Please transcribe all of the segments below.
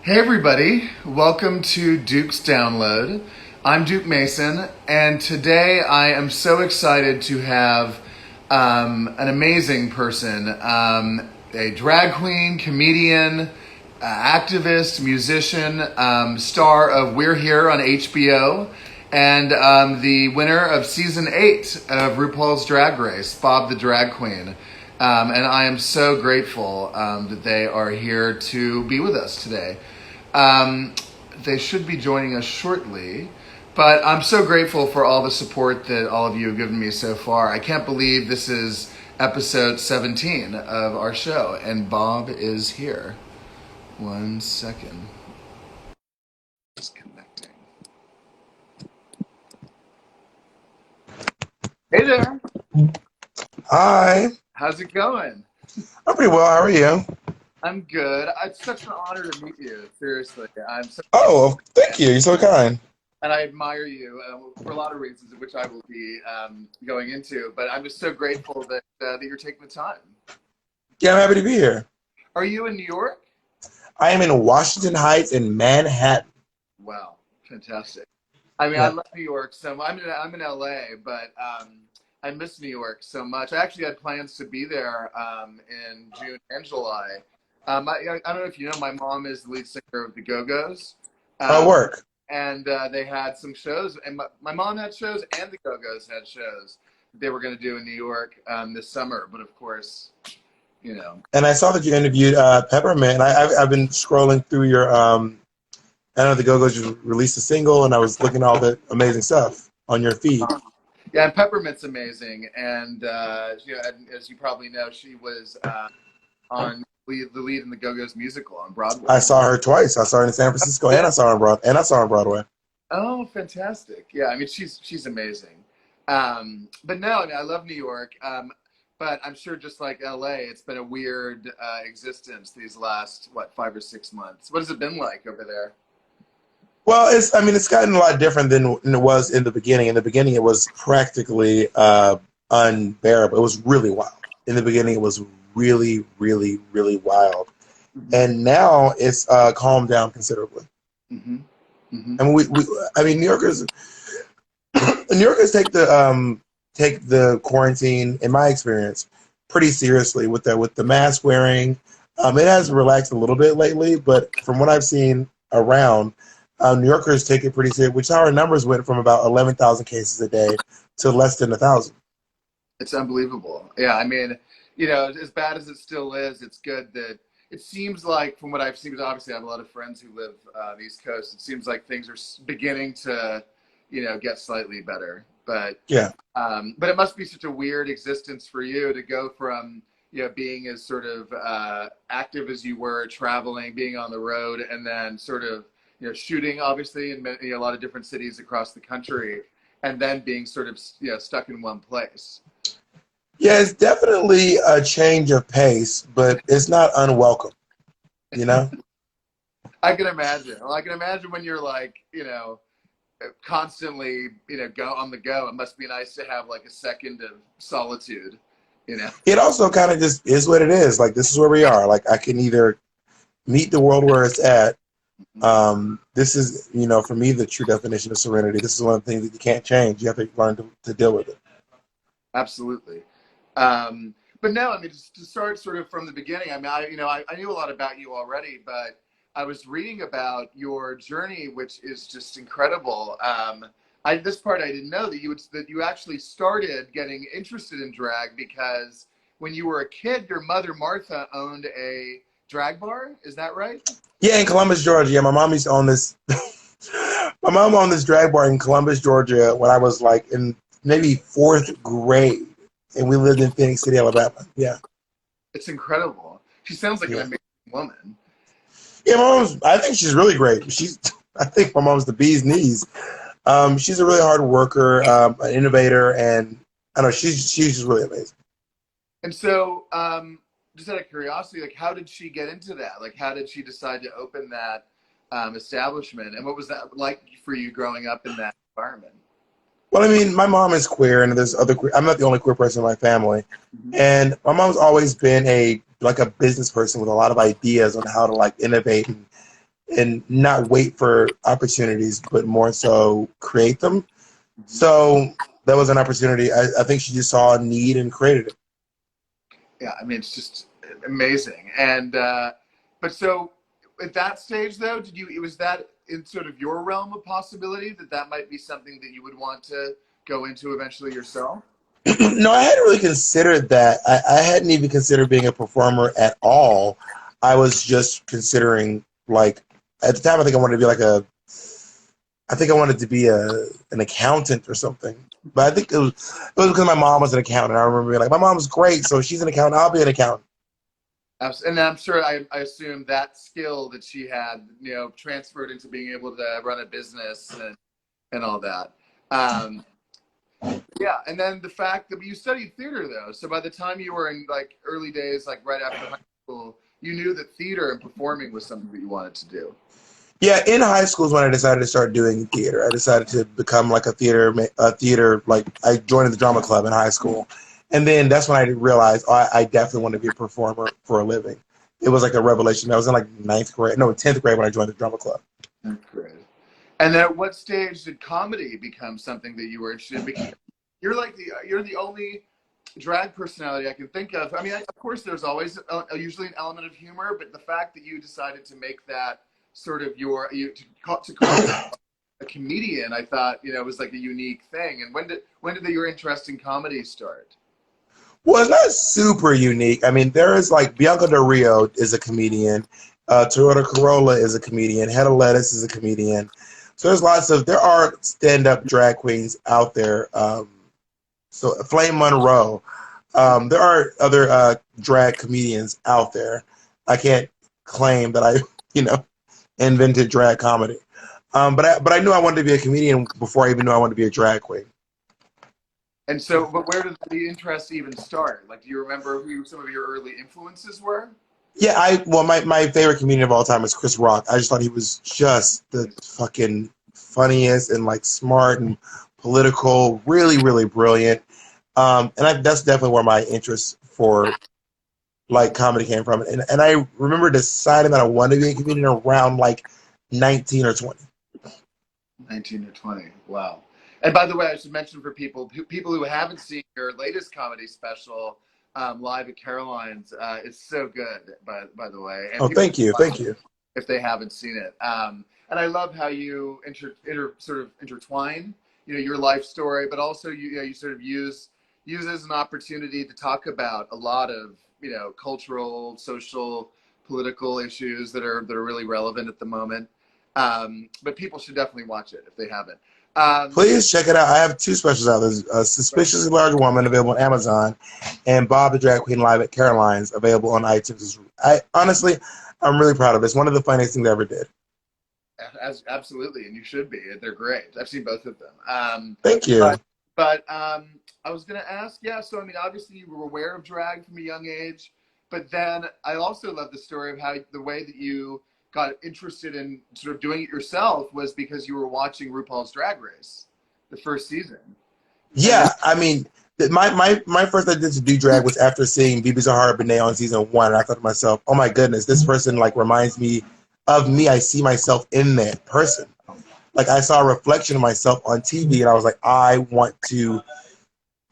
Hey everybody, welcome to Duke's Download. I'm Duke Mason, and today I am so excited to have an amazing person, a drag queen, comedian, activist, musician, star of We're Here on HBO, and the winner of season 8 of RuPaul's Drag Race, Bob the Drag Queen. And I am so grateful that they are here to be with us today. They should be joining us shortly, but I'm so grateful for all the support that all of you have given me so far. I can't believe this is episode 17 of our show, and Bob is here. 1 second. Just connecting. Hey there. Hi, How's it going? I'm pretty well. How are you? I'm good. It's such an honor to meet you. Seriously, I'm so Oh, thank you. You're so kind. and I admire you for a lot of reasons, which I will be going into. But I'm just so grateful that you're taking the time. Yeah, I'm happy to be here. Are you in New York? I am in Washington Heights in Manhattan. Wow, fantastic. I mean, I Yeah. love New York so much. I'm in LA, but I miss New York so much. I actually had plans to be there in June and July. I don't know if you know, my mom is the lead singer of the Go-Go's. Oh, Um, work. and they had some shows, and my mom had shows, and the Go-Go's had shows they were going to do in New York this summer. But of course, you know, And I saw that you interviewed Peppermint. I've been scrolling through your, I know the Go-Go's just released a single, and I was looking at all the amazing stuff on your feed. yeah, and Peppermint's amazing, and as you probably know, she was on the lead in the Go-Go's musical on I Broadway. saw her twice. I saw her in San Francisco, and I saw her on Broadway. Oh, fantastic! Yeah, I mean she's amazing. But no, I mean, I love New York. But I'm sure just like LA, it's been a weird existence these last 5 or 6 months. What has it been like over there? Well, it's gotten a lot different than it was in the beginning. In the beginning, it was practically unbearable. It was really wild. In the beginning, it was really, really, really wild. Hmm. And now it's calmed down considerably. Hmm. Hmm. I mean, I mean, New Yorkers take the quarantine, in my experience, pretty seriously with the mask wearing. It has relaxed a little bit lately, but from what I've seen around, New Yorkers take it pretty serious. Which our numbers went from about 11,000 cases a day to less than 1,000. It's unbelievable. Yeah, I mean, as bad as it still is, it's good that it seems like, from what I've seen, because obviously I have a lot of friends who live on the East Coast, it seems like things are beginning to, get slightly better. Yeah. But it must be such a weird existence for you to go from, being as sort of active as you were, traveling, being on the road, and then sort of, shooting, obviously, in a lot of different cities across the country, and then being sort of, stuck in one place. Yeah, it's definitely a change of pace, but it's not unwelcome, you know? I can imagine. Well, I can imagine when you're like, constantly, go on the go. It must be nice to have like a second of solitude, you know. It also kind of just is what it is. Like, this is where we are. Like, I can either meet the world where it's at. This is, for me, the true definition of serenity. This is one of the things that you can't change. You have to learn to deal with it. Absolutely. But no, I mean, just to start sort of from the beginning. I mean, I knew a lot about you already, but I was reading about your journey, which is just incredible. This part I didn't know that you actually started getting interested in drag because when you were a kid, your mother Martha owned a drag bar. Is that right? Yeah, in Columbus, Georgia. Yeah, my mom used to own this. My mom owned this drag bar in Columbus, Georgia, when I was like in maybe fourth grade, and we lived in Phoenix City, Alabama. Yeah, It's incredible. She sounds like an yeah, amazing woman. yeah. My mom's. I think she's really great. I think my mom's the bee's knees. She's a really hard worker, an innovator, and I don't know. She's just really amazing. And so, just out of curiosity, like, how did she get into that? Like, how did she decide to open that establishment? And what was that like for you growing up in that environment? Well, I mean, my mom is queer, and there's other. I'm not the only queer person in my family, Hmm. and my mom's always been a business person with a lot of ideas on how to like innovate and not wait for opportunities, but more so create them. Mhm. So that was an opportunity. I think she just saw a need and created it. Yeah, I mean, it's just amazing. And but so at that stage, though, did you? Was that in sort of your realm of possibility that that might be something that you would want to go into eventually yourself? No, I hadn't really considered that. I hadn't even considered being a performer at all. I was just considering, like, at the time, I think I wanted to be like I think I wanted to be an accountant or something. But I think it was because my mom was an accountant. I remember being like, my mom's great, so she's an accountant. I'll be an accountant. And I'm sure I assume that skill that she had, transferred into being able to run a business and all that. Um, yeah, and then the fact that you studied theater though, so by the time you were in like early days, like right after high school, you knew that theater and performing was something that you wanted to do. Yeah, in high school is when I decided to start doing theater. I decided to become like a theater. Like I joined the drama club in high school, and then that's when I realized I definitely want to be a performer for a living. It was like a revelation. I was in like ninth grade, no, 10th grade when I joined the drama club. That's great. And then at what stage did comedy become something that you were interested in? Because you're the only drag personality I can think of. I mean, of course, there's always usually an element of humor, but the fact that you decided to make that sort of to call yourself a comedian, I thought was like a unique thing. And when did your interest in comedy start? Well, it's not super unique. I mean, there is like Bianca Del Rio is a comedian. Toyota Corolla is a comedian. Hedda Lettuce is a comedian. So there are stand-up drag queens out there. So Flame Monroe. There are other drag comedians out there. I can't claim that I, you know, invented drag comedy. But I knew I wanted to be a comedian before I even knew I wanted to be a drag queen. And so, but where did the interest even start? Like, do you remember who some of your early influences were? Yeah, my favorite comedian of all time is Chris Rock. I just thought he was just the fucking funniest and like smart and political, really, really brilliant. That's definitely where my interest for like comedy came from. And I remember deciding that I wanted to be a comedian around like 19 or 20. 19 or 20. Wow. And by the way, I should mention for people who haven't seen your latest comedy special, live at Caroline's, it's so good. By the way, and Oh, people thank you, should watch thank it you. if they haven't seen it. And I love how you sort of intertwine, your life story, but also you sort of use it as an opportunity to talk about a lot of cultural, social, political issues that are really relevant at the moment. But people should definitely watch it if they haven't. Um, Please check it out. I have two specials out. There's a Suspiciously Large Woman available on Amazon, and Bob the Drag Queen Live at Caroline's available on iTunes. I'm really proud of it. It's one of the funniest things I ever did. Absolutely, and you should be. They're great. I've seen both of them. Thank But you. but I was gonna ask, yeah. So I mean, obviously you were aware of drag from a young age, but then I also love the story of how the way that you got interested in sort of doing it yourself was because you were watching RuPaul's Drag Race, the first season, and then Yeah, I mean, my first idea to do drag was after seeing Bibi Zahara Benet on season one. And I thought to myself, oh my goodness, this person like reminds me of me. I see myself in that person. Like I saw a reflection of myself on TV, and I was like, I want to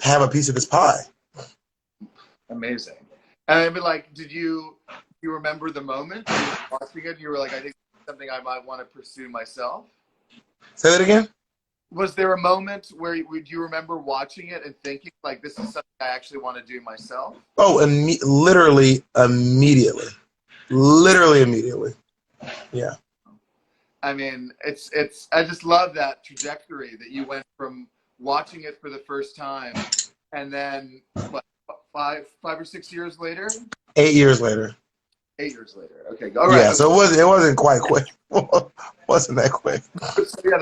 have a piece of this pie. amazing. And I mean, like, you remember the moment that you were watching it? And you were like, I think it's something I might want to pursue myself. Say that again. Was there a moment where would you remember watching it and thinking like this is something I actually want to do myself? Oh, literally immediately. Yeah. I mean, it's I just love that trajectory that you went from watching it for the first time and then what 5 or 6 years later, 8 years later. 8 years later. Okay, all right. Yeah. So it wasn't quite quick. Wasn't that quick? So yeah,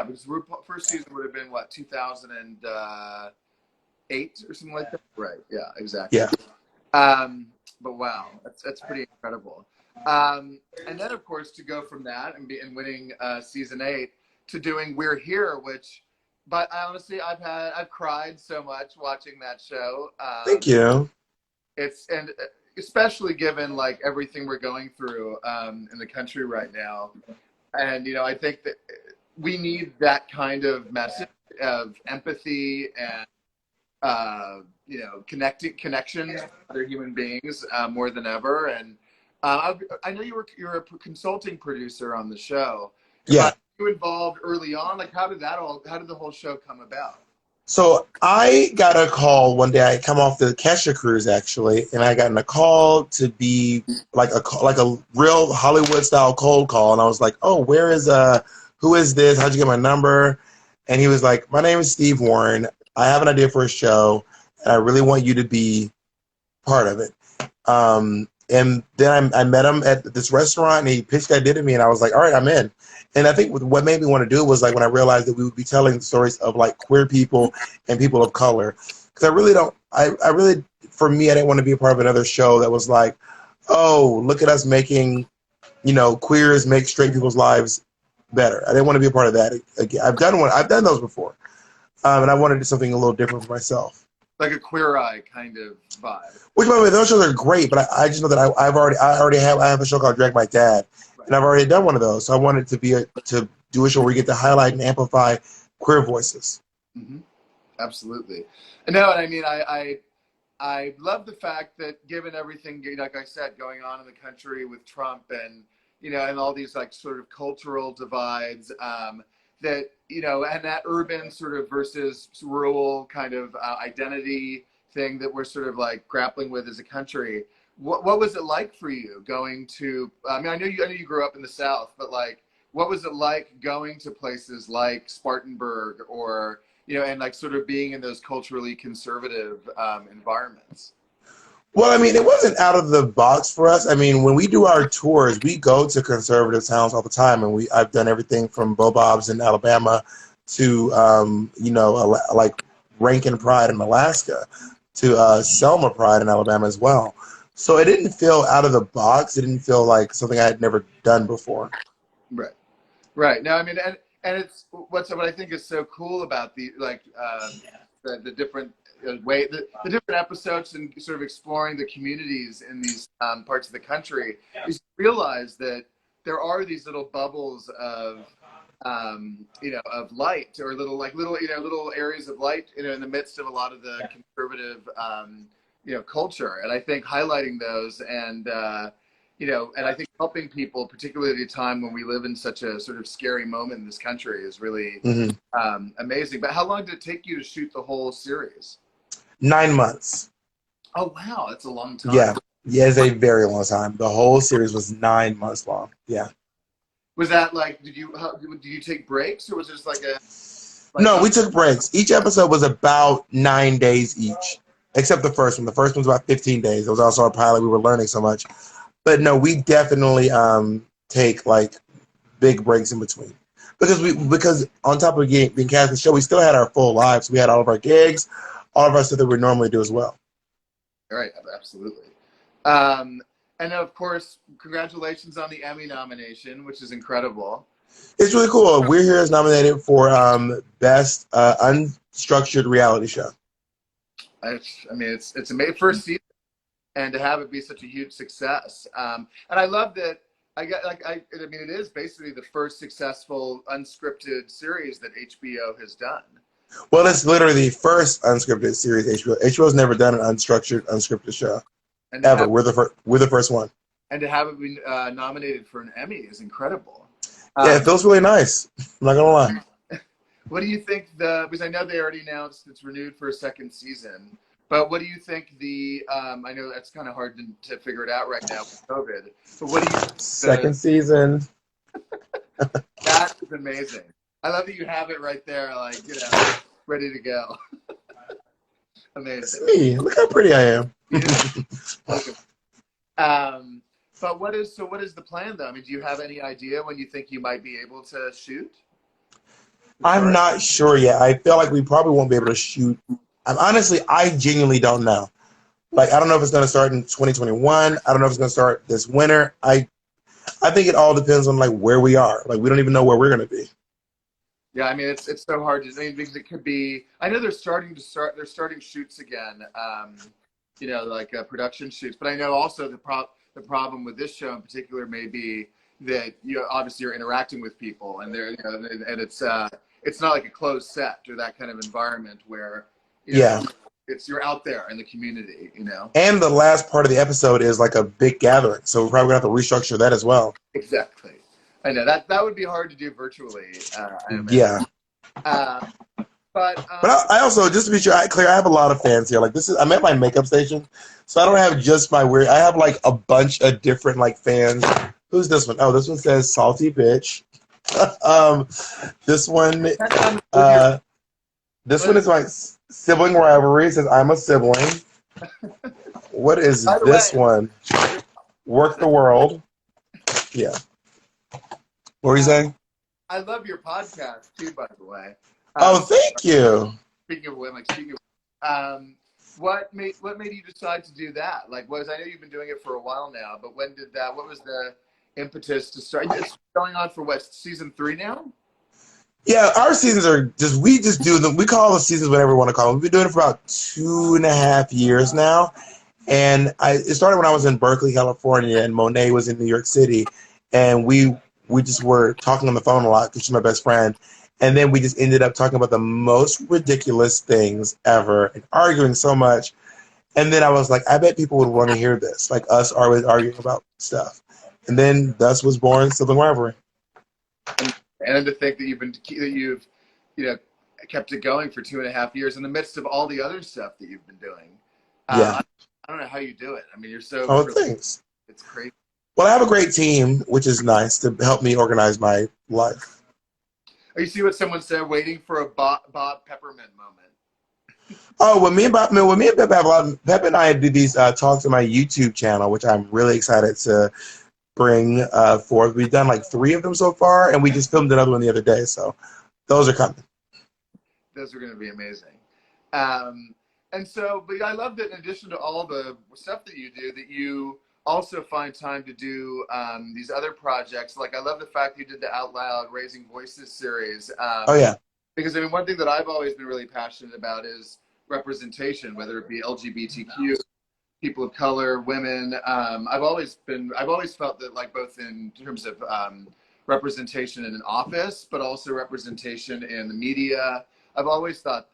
because first season would have been what 2008 or something like that. Right. Yeah. Exactly. Yeah. But wow, that's pretty incredible. And then of course to go from that and winning season 8 to doing We're Here, which, but honestly, I've cried so much watching that show. Thank you. It's and especially given like everything we're going through in the country right now. And I think that we need that kind of message of empathy and connections with other human beings more than ever. And I know you're a consulting producer on the show. Yeah. You involved early on? Like, how did the whole show come about? So I got a call one day. I come off the Kesha cruise actually, and I got a call to be like a real Hollywood style cold call, and I was like, "Oh, who is this? How'd you get my number?" And he was like, "My name is Steve Warren. I have an idea for a show, and I really want you to be part of it." And then I met him at this restaurant, and he pitched the idea to me, and I was like, "All right, I'm in." And I think what made me want to do it was like when I realized that we would be telling stories of like queer people and people of color, because I really don't. I really, for me, I didn't want to be a part of another show that was like, "Oh, look at us making, queers make straight people's lives better." I didn't want to be a part of that again. I've done those before, and I wanted to do something a little different for myself. Like a Queer Eye kind of vibe. Which, by the way, those shows are great, but I just know that I have a show called Drag My Dad, Right. and I've already done one of those. So I wanted to do a show where you get to highlight and amplify queer voices. Mm-hmm. Absolutely. No, and I mean, I love the fact that given everything, like I said, going on in the country with Trump and and all these like sort of cultural divides, that and that urban sort of versus rural kind of identity thing that we're sort of like grappling with as a country. What was it like for you going to? I mean, I know you grew up in the South, but like, what was it like going to places like Spartanburg or and like sort of being in those culturally conservative environments? Well, I mean, it wasn't out of the box for us. I mean, when we do our tours, we go to conservative towns all the time, and I've done everything from Bobob's in Alabama to like Rankin Pride in Alaska to Selma Pride in Alabama as well. So it didn't feel out of the box. It didn't feel like something I had never done before. Right. Right. No, I mean, and it's what I think is so cool about the like the different the different episodes and sort of exploring the communities in these parts of the country is you realize that there are these little bubbles of of light or little areas of light in the midst of a lot of the conservative culture, and I think highlighting those and I think helping people, particularly at a time when we live in such a sort of scary moment in this country, is really amazing. But how long did it take you to shoot the whole series? 9 months. Oh, wow. That's a long time. Yeah. Yeah, it's a very long time. The whole series was 9 months long. Yeah. Was that like, did you take breaks or was it just like No, we took breaks. Each episode was about 9 days each, except the first one. The first one was about 15 days. It was also our pilot. We were learning so much. But no, we definitely take like big breaks in between because on top of being cast in the show, we still had our full lives. We had all of our gigs, all of our stuff that we normally do as well. Right, absolutely. And of course, congratulations on the Emmy nomination, which is incredible. It's really cool. We're Here is nominated for best unstructured reality show. I mean, it's a first season. And to have it be such a huge success, and I love that. I mean, it is basically the first successful unscripted series that HBO has done. Well, it's literally the first unscripted series HBO. HBO's never done an unscripted show ever. We're the first one. And to have it be nominated for an Emmy is incredible. Yeah, it feels really nice. I'm not gonna lie. What do you think because I know they already announced it's renewed for a second season. But what do you think I know that's kind of hard to figure it out right now with COVID. But what do you think second season? That is amazing. I love that you have it right there, like, ready to go. Amazing. It's me. Look how pretty I am. But what is the plan though? I mean, do you have any idea when you think you might be able to shoot? I'm not sure yet. I feel like we probably won't be able to shoot. I genuinely don't know. Like, I don't know if it's going to start in 2021. I don't know if it's going to start this winter. I think it all depends on like where we are. Like, we don't even know where we're going to be. Yeah, I mean, it's so hard to say because it could be. I know they're starting shoots again like production shoots. But I know also the problem with this show in particular may be that obviously you're interacting with people, and they're and it's not like a closed set or that kind of environment where Yeah. it's you're out there in the community. And the last part of the episode is like a big gathering, so we're probably gonna have to restructure that as well. Exactly. I know that would be hard to do virtually. I imagine. Yeah. Uh, but But I also, just to be sure, I have a lot of fans here. Like I'm at my makeup station, so I don't have just my weird. I have like a bunch of different like fans. Who's this one? Oh, this one says salty bitch. um, this one, this one is my sibling rivalry. It says I'm a sibling. What is by the this way, one? Work the world. Yeah. What were you saying? I love your podcast too, by the way. Oh, thank you. Speaking of women, what made you decide to do that? Like, I know you've been doing it for a while now, but when did that? What was the impetus to start? It's going on for what, season 3 now? Yeah, our seasons are we just do them. We call the seasons whatever we want to call them. We've been doing it for about 2.5 years now, and it started when I was in Berkeley, California, and Monet was in New York City, and we just were talking on the phone a lot because she's my best friend. And then we just ended up talking about the most ridiculous things ever and arguing so much. And then I was like, I bet people would want to hear this, like us always arguing about stuff. And then thus was born Sibling Rivalry. And to think that you've kept it going for 2.5 years in the midst of all the other stuff that you've been doing. Yeah. I don't know how you do it. I mean, you're so. Oh, thanks. It's crazy. Well, I have a great team, which is nice to help me organize my life. You see what someone said, waiting for a Bob Peppermint moment. Oh, when me and Pep have a lot. Pep and I do these talks on my YouTube channel, which I'm really excited to bring forth. We've done like 3 of them so far, and we just filmed another one the other day. So those are coming. Those are going to be amazing. And so, but I love that in addition to all the stuff that you do, that you also find time to do these other projects. Like, I love the fact you did the Out Loud Raising Voices series. Oh, yeah. Because, I mean, one thing that I've always been really passionate about is representation, whether it be LGBTQ, people of color, women. I've always felt that, like, both in terms of representation in an office, but also representation in the media. I've always thought,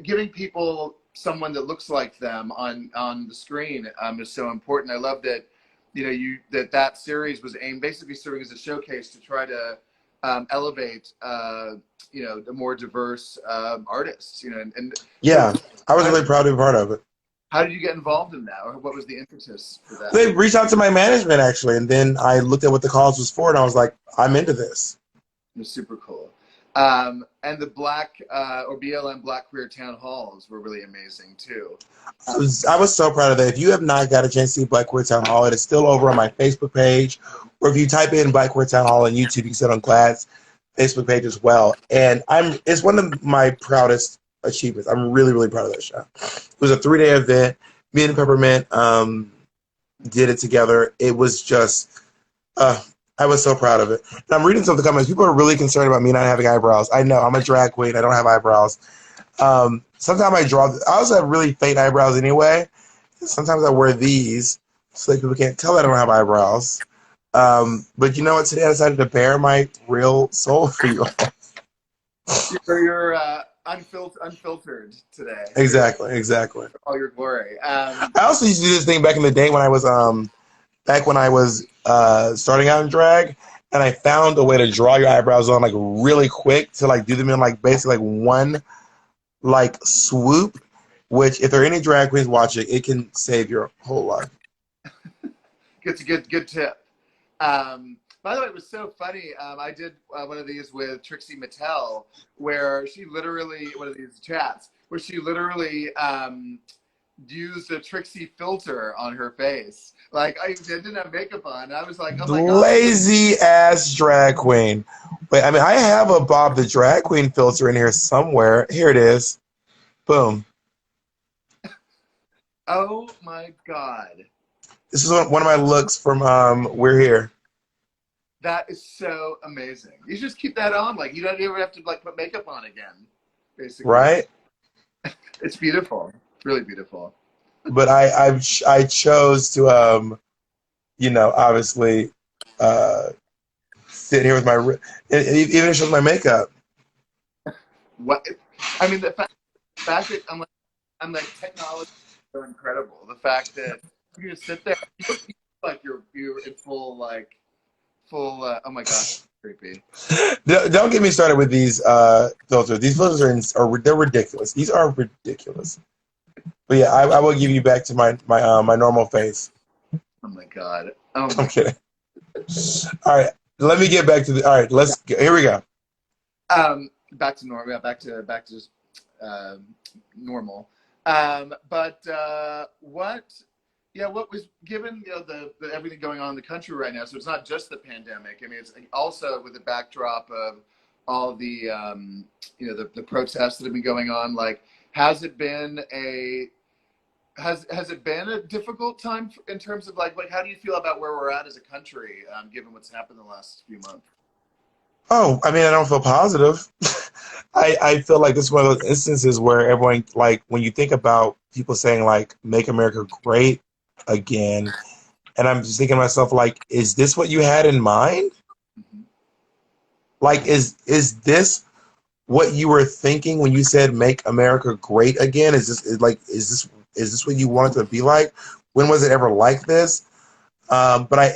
giving people someone that looks like them on the screen is so important. I love that, that series was aimed basically serving as a showcase to try to elevate, the more diverse artists. And yeah, I was really proud to be part of it. How did you get involved in that, or what was the impetus for that? They reached out to my management actually, and then I looked at what the cause was for, and I was like, I'm into this. It was super cool. And the Black or BLM Black Queer Town Halls were really amazing too. I was so proud of that. If you have not got a chance to see Black Queer Town Hall, it is still over on my Facebook page. Or if you type in Black Queer Town Hall on YouTube, you can see it on GLAAD's Facebook page as well. And it's one of my proudest achievements. I'm really, really proud of that show. It was a 3-day event. Me and Peppermint did it together. It was just, I was so proud of it. And I'm reading some of the comments. People are really concerned about me not having eyebrows. I know, I'm a drag queen. I don't have eyebrows. Sometimes I also have really faint eyebrows anyway. Sometimes I wear these so that people can't tell that I don't have eyebrows. But you know what? Today I decided to bare my real soul for you all. You're unfiltered today. Exactly. All your glory. I also used to do this thing back in the day when I was starting out in drag, and I found a way to draw your eyebrows on like really quick to like do them in like basically like one like swoop, which if there are any drag queens watching, it can save your whole life. It's a good tip. By the way, it was so funny. I did one of these with Trixie Mattel, where she literally, one of these chats, where she literally used a Trixie filter on her face. Like, I didn't have makeup on. I was like, oh my God. Lazy ass drag queen. Wait, I mean, I have a Bob the Drag Queen filter in here somewhere. Here it is. Boom. Oh my God. This is one of my looks from We're Here. That is so amazing. You just keep that on. Like, you don't ever have to like put makeup on again, basically. Right? It's beautiful. really beautiful. But I chose to obviously uh, sit here with even if it shows my makeup. What I mean, the fact that I'm like technology is so incredible. The fact that you can just sit there, you look like you're in full. Oh my gosh, creepy. Don't get me started with these filters. These filters they're ridiculous. These are ridiculous. But yeah, I will give you back to my normal face. Oh my god. Oh I'm my. kidding. All right, let me get back to the. All right, here we go. Back to normal. Yeah, back to just normal. But what? Yeah, what was given the everything going on in the country right now? So it's not just the pandemic. I mean, it's also with the backdrop of all the the protests that have been going on. Like, has it been a has it been a difficult time in terms of like how do you feel about where we're at as a country, given what's happened in the last few months? Oh, I mean, I don't feel positive. I feel like this is one of those instances where everyone, like, when you think about people saying, like, make America great again, and I'm just thinking to myself, like, is this what you had in mind? Mm-hmm. Like, is this what you were thinking when you said make America great again? Is this what you wanted to be like? When was it ever like this? But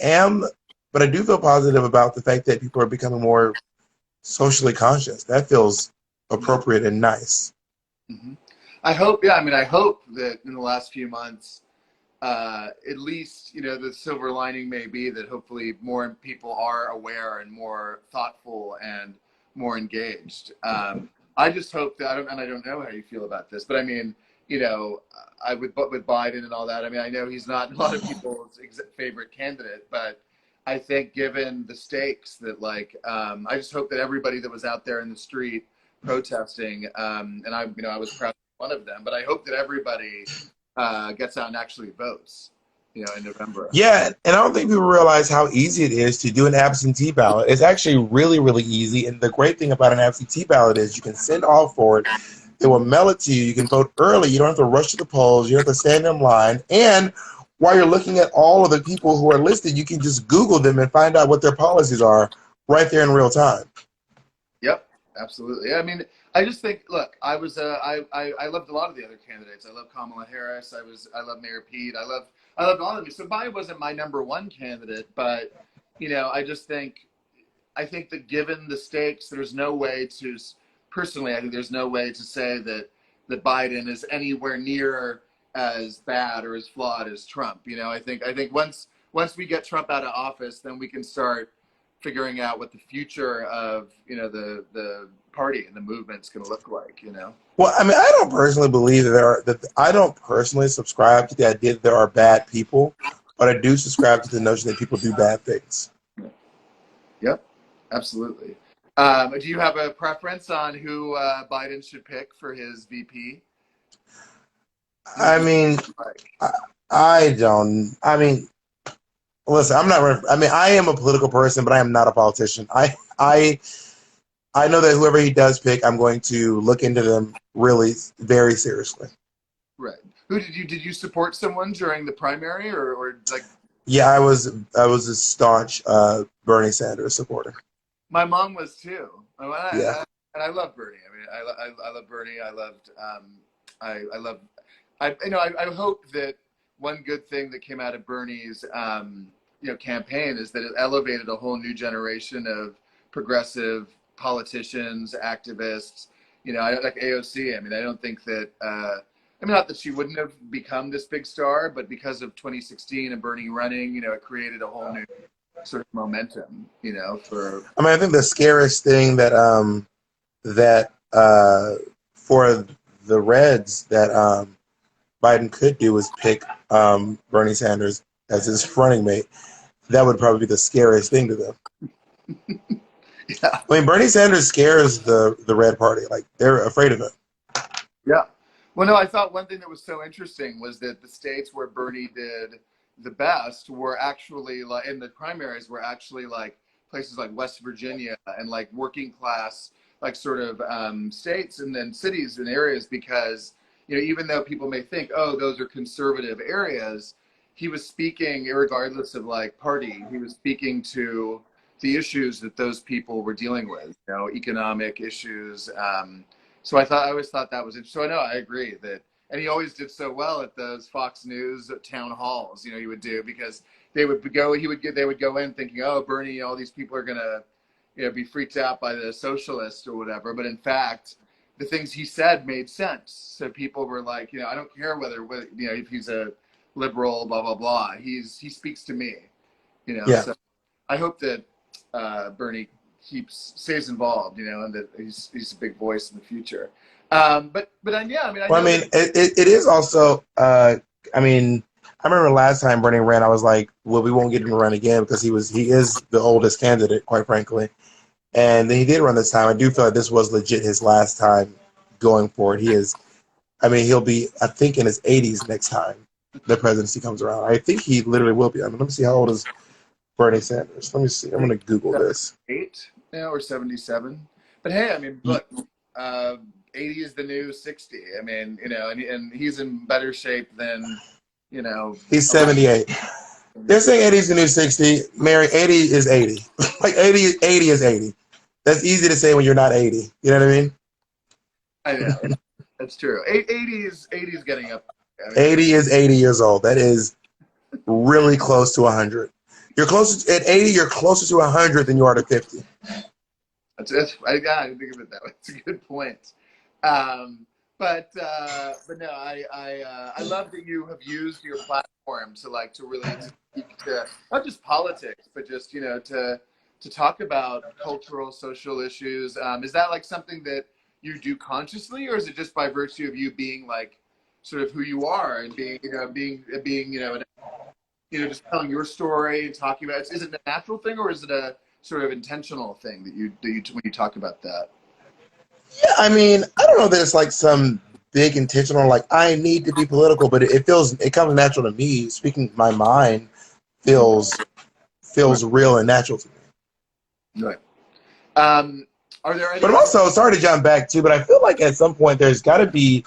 but I do feel positive about the fact that people are becoming more socially conscious. That feels appropriate and nice. Mm-hmm. I hope, yeah. I mean, I hope that in the last few months, at least the silver lining may be that hopefully more people are aware and more thoughtful and more engaged. I just hope that I don't know how you feel about this, but I mean, I would, but with Biden and all that. I mean, I know he's not a lot of people's favorite candidate, but I think given the stakes that I just hope that everybody that was out there in the street protesting, and I was proud to be one of them, but I hope that everybody gets out and actually votes, in November. Yeah, and I don't think people realize how easy it is to do an absentee ballot. It's actually really, really easy. And the great thing about an absentee ballot is you can send off for it. They will mail it to you. You can vote early. You don't have to rush to the polls. You don't have to stand in line. And while you're looking at all of the people who are listed, you can just Google them and find out what their policies are right there in real time. Yep, absolutely. I mean, I just think, look, I loved a lot of the other candidates. I love Kamala Harris. I love Mayor Pete. I loved all of them. So Biden wasn't my number one candidate, but I just think that given the stakes, there's no way to personally. I think there's no way to say that Biden is anywhere near as bad or as flawed as Trump. I think once we get Trump out of office, then we can start figuring out what the future of the party and the movement's going to look like. Well, I mean, I don't personally believe that I don't personally subscribe to the idea that there are bad people, but I do subscribe to the notion that people do bad things. Yep, absolutely. Do you have a preference on who Biden should pick for his VP? Who I do you mean, like? I, I don't. I mean, listen, I'm not. I mean, I am a political person, but I am not a politician. I know that whoever he does pick, I'm going to look into them really very seriously. Right. Who did you support someone during the primary or like Yeah, I was a staunch Bernie Sanders supporter. my mom was too. Yeah. And I love Bernie. I mean, I love Bernie. I loved I love I hope that one good thing that came out of Bernie's campaign is that it elevated a whole new generation of progressive politicians, activists. I like AOC. I mean, I don't think that. I mean, not that she wouldn't have become this big star, but because of 2016 and Bernie running, it created a whole new sort of momentum, for. I mean, I think the scariest thing that for the Reds that Biden could do is pick Bernie Sanders as his running mate. That would probably be the scariest thing to them. Yeah. I mean, Bernie Sanders scares the Red Party. Like, they're afraid of him. Yeah. Well, no, I thought one thing that was so interesting was that the states where Bernie did the best were actually like in the primaries were actually like places like West Virginia and like working class like sort of states and then cities and areas because even though people may think, oh, those are conservative areas, he was speaking, regardless of like party, he was speaking to the issues that those people were dealing with, economic issues. So I always thought that was interesting. So I know I agree that, and he always did so well at those Fox News town halls. He would do, because they would go in thinking, oh, Bernie, all these people are gonna, be freaked out by the socialists or whatever. But in fact, the things he said made sense. So people were like, I don't care whether if he's a liberal, blah blah blah. He speaks to me, Yeah. So I hope that Bernie stays involved, and that he's a big voice in the future. Yeah, I mean, I Well, I know mean, that. it is also. I mean, I remember last time Bernie ran, I was like, well, we won't get him to run again because he is the oldest candidate, quite frankly. And then he did run this time. I do feel like this was legit his last time going for it. He is. I mean, he'll be, I think, in his 80s next time the presidency comes around. I think he literally will be. I mean, let me see, how old is Bernie Sanders? Let me see. I'm going to Google this. 8 now, or 77. But hey, I mean, look, 80 is the new 60. I mean, and he's in better shape than, He's a lot. 78. They're saying 80 is the new 60. Mary, 80 is 80. Like 80 is 80. That's easy to say when you're not 80. You know what I mean? I know. That's true. 80 is getting up. I mean, 80 is 80 years old. That is really close to 100. You're closer at 80. You're closer to 100 than you are to 50. I didn't think of it that way. It's a good point. Um, but no, I love that you have used your platform to really to speak to not just politics, but just to talk about cultural, social issues. Is that like something that you do consciously, or is it just by virtue of you being like sort of who you are and being just telling your story and talking about it? Is it a natural thing, or is it a sort of intentional thing that you when you talk about that? Yeah, I mean, I don't know that it's like some big intentional, like I need to be political, but it comes natural to me. Speaking my mind feels Right. real and natural to me. Right. Are there But any I'm other? also sorry to jump back too, but I feel like at some point there's got to be.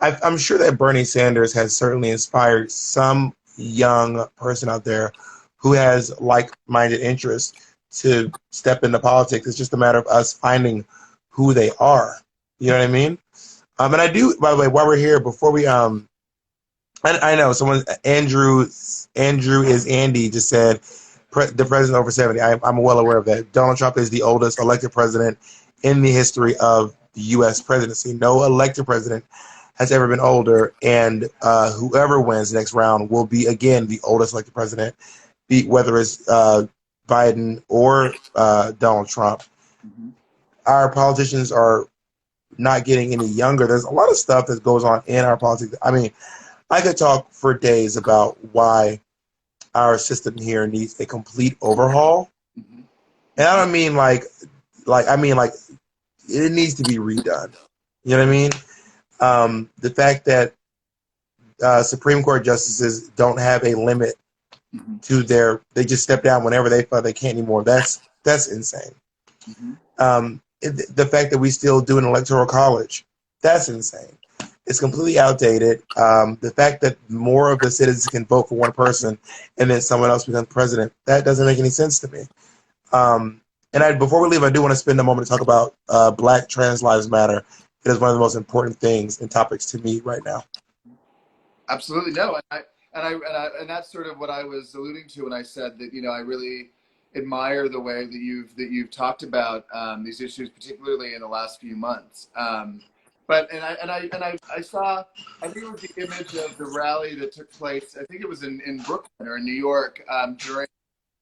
I'm sure that Bernie Sanders has certainly inspired some young person out there who has like-minded interests to step into politics. It's just a matter of us finding who they are. You know what I mean? And I do. By the way, while we're here, before we I know someone Andrew is Andy just said the president over 70. I'm well aware of that. Donald Trump is the oldest elected president in the history of the U.S. presidency. No elected president has ever been older, and whoever wins next round will be again the oldest elected president, whether it's Biden or Donald Trump. Mhm. Our politicians are not getting any younger. There's a lot of stuff that goes on in our politics. I mean, I could talk for days about why our system here needs a complete overhaul. Mhm. And I Mhm. don't mean like I mean like it needs to be redone. You know what I mean? The fact that Supreme Court justices don't have a limit Mhm. to they just step down whenever they feel they can't anymore. That's insane. Mhm. The fact that we still do an electoral college, that's insane. It's completely outdated. The fact that more of the citizens can vote for one person and then someone else becomes president, that doesn't make any sense to me. Before we leave, I do want to spend a moment to talk about Black Trans Lives Matter. It is one of the most important things and topics to me right now. Absolutely no, and that's sort of what I was alluding to when I said that I really admire the way that you've talked about these issues, particularly in the last few months. But I saw, I think it was the image of the rally that took place. I think it was in Brooklyn or in New York during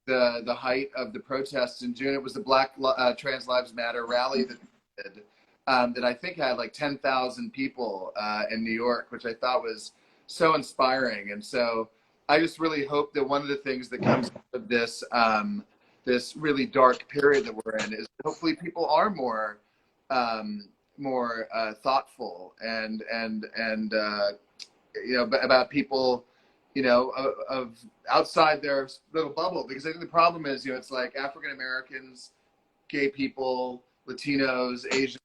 the height of the protests in June. It was the Black Trans Lives Matter rally that I think had like 10,000 people in New York, which I thought was so inspiring. And so I just really hope that one of the things that comes out of this really dark period that we're in is hopefully people are more thoughtful and about people of outside their little bubble, because I think the problem is it's like African Americans, gay people, Latinos, Asians.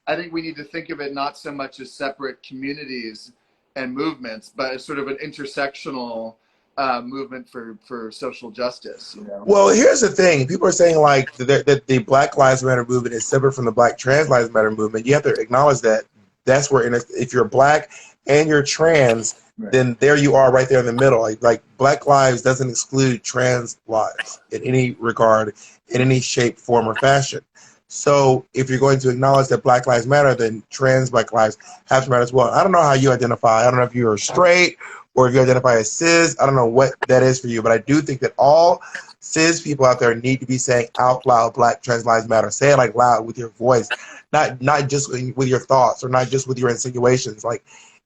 I think we need to think of it not so much as separate communities and movements, but as sort of an intersectional movement for social justice. You know. Well, here's the thing. People are saying like that the Black Lives Matter movement is separate from the Black Trans Lives Matter movement. You have to acknowledge that that's where, if you're Black and you're trans, Right. then there you are right there in the middle. Like Black lives doesn't exclude trans lives in any regard, in any shape, form, or fashion. So if you're going to acknowledge that Black Lives Matter, then trans Black lives have to matter as well. I don't know how you identify. I don't know if you're straight or if you identify as cis. I don't know what that is for you, but I do think that all cis people out there need to be saying out loud, Black Trans Lives Matter. Say it like loud with your voice, not just with your thoughts or not just with your insinuations. Like,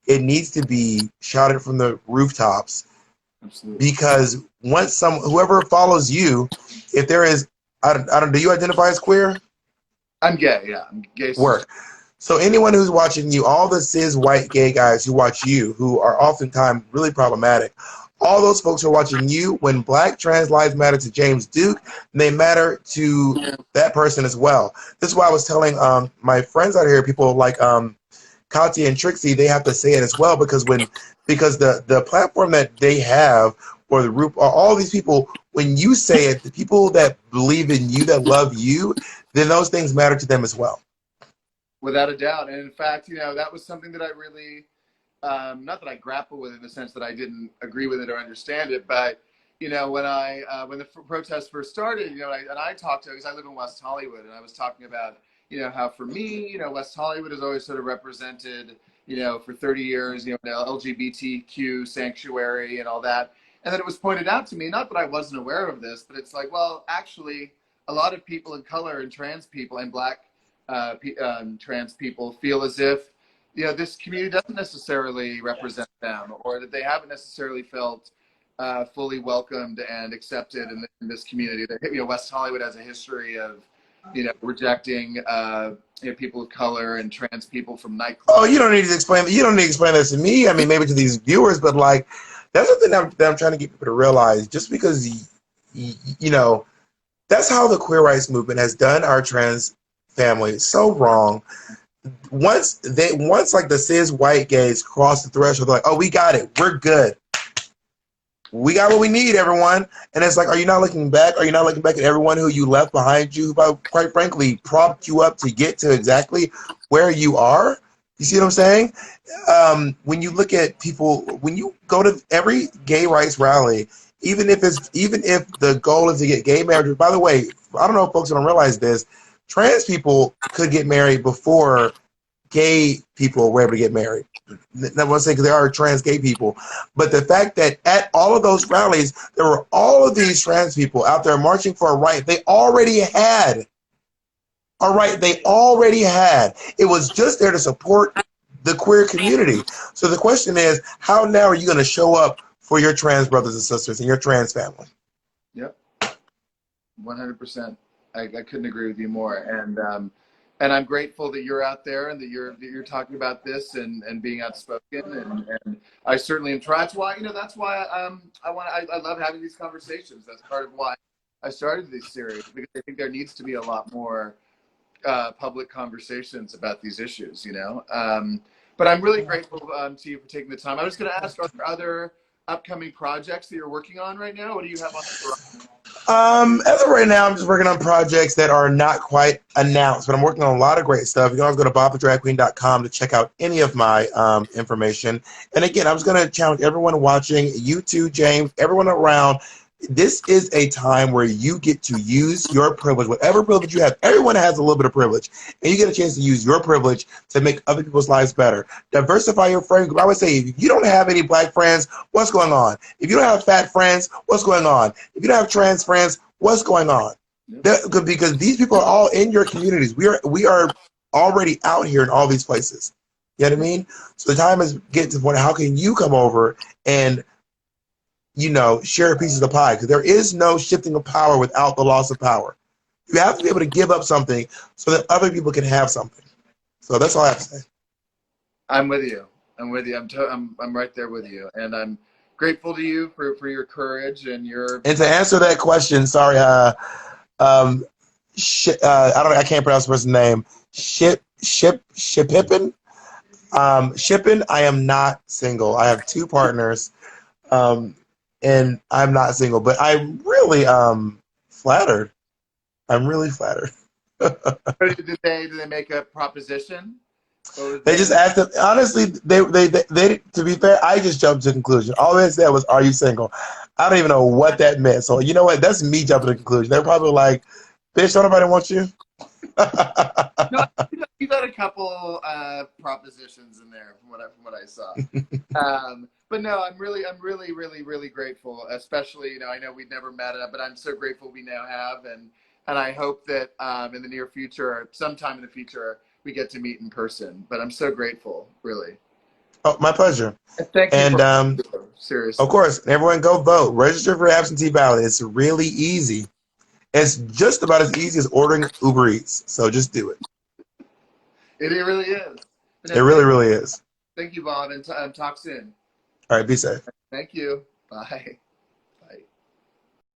it needs to be shouted from the rooftops. Absolutely. Because once whoever follows you, if there is, I don't, do you identify as queer? I'm gay, yeah. I'm gay. Work. So anyone who's watching you, all the cis white gay guys who watch you, who are oftentimes really problematic, all those folks who are watching you, when Black trans lives matter to James Duke, they matter to that person as well. This is why I was telling my friends out here, people like Katia and Trixie, they have to say it as well, because the platform that they have, or the group, or all these people, when you say it, the people that believe in you, that love you, then those things matter to them as well. Without a doubt. And in fact, you know, that was something that I really, not that I grapple with in the sense that I didn't agree with it or understand it, but, you know, when the protests first started, you know, and I talked to, because I live in West Hollywood, and I was talking about, you know, how for me, you know, West Hollywood has always sort of represented, you know, for 30 years, you know, LGBTQ sanctuary and all that. And then it was pointed out to me, not that I wasn't aware of this, but it's like, well, actually, a lot of people of color and trans people and Black trans people feel as if, you know, this community doesn't necessarily represent them, or that they haven't necessarily felt fully welcomed and accepted in this community. That, you know, West Hollywood has a history of, you know, rejecting you know, people of color and trans people from nightclubs. Oh, you don't need to explain. You don't need to explain this to me. I mean, maybe to these viewers, but like, that's the thing that I'm trying to get people to realize. Just because you know, that's how the queer rights movement has done our trans family so wrong. Once like the cis white gays cross the threshold, they're like, oh, we got it, we're good, we got what we need, everyone. And it's like, are you not looking back? Are you not looking back at everyone who you left behind you, who quite frankly propped you up to get to exactly where you are? You see what I'm saying? When you look at people, when you go to every gay rights rally, even if the goal is to get gay marriage. By the way, I don't know if folks don't realize this, trans people could get married before gay people were able to get married. I want to say because there are trans gay people, but the fact that at all of those rallies, there were all of these trans people out there marching for a right they already had. A right they already had. It was just there to support the queer community. So the question is, how now are you going to show up for your trans brothers and sisters and your trans family? Yep, 100%. I couldn't agree with you more. And I'm grateful that you're out there and that you're talking about this and being outspoken. And I certainly am trying. That's why, you know, I love having these conversations. That's part of why I started this series, because I think there needs to be a lot more public conversations about these issues, you know. But I'm really grateful to you for taking the time. I was going to ask, are there other upcoming projects that you're working on right now? What do you have on the horizon? As of right now, I'm just working on projects that are not quite announced, but I'm working on a lot of great stuff. You can always go to bobthedragqueen.com to check out any of my information. And again, I'm just going to challenge everyone watching, you too, James, everyone around. This is a time where you get to use your privilege, whatever privilege you have. Everyone has a little bit of privilege, and you get a chance to use your privilege to make other people's lives better. Diversify your friend group. I would say, if you don't have any Black friends, what's going on? If you don't have fat friends, what's going on? If you don't have trans friends, what's going on? Because these people are all in your communities. We are already out here in all these places. You know what I mean? So the time is getting to the point, how can you come over and, you know, share pieces of the pie? Because there is no shifting of power without the loss of power. You have to be able to give up something so that other people can have something. So that's all I have to say. I'm with you. I'm right there with you, and I'm grateful to you for your courage and your. And to answer that question, sorry, I can't pronounce the person's name. shipping. Shipping. I am not single. I have two partners, um, and I'm not single. But I'm really flattered. I'm really flattered. But did they make a proposition? What was They just their? asked them. Honestly, they. To be fair, I just jumped to the conclusion. All they said was, "Are you single?" I don't even know what that meant. So you know what? That's me jumping to the conclusion. They're probably like, "Bitch, don't nobody want you." No, you've had a couple propositions in there from what I saw. But no, I'm really grateful. Especially, I know we'd never met, but I'm so grateful we now have, and I hope that in the near future, or sometime in the future, we get to meet in person. But I'm so grateful, really. Oh, my pleasure. And thank you And for of seriously. course, everyone go vote. Register for absentee ballot. It's really easy. It's just about as easy as ordering Uber Eats. So just do it. It really is. But It no, really, really is. thank you, Bob, and talk soon. All right, be safe. Thank you. Bye.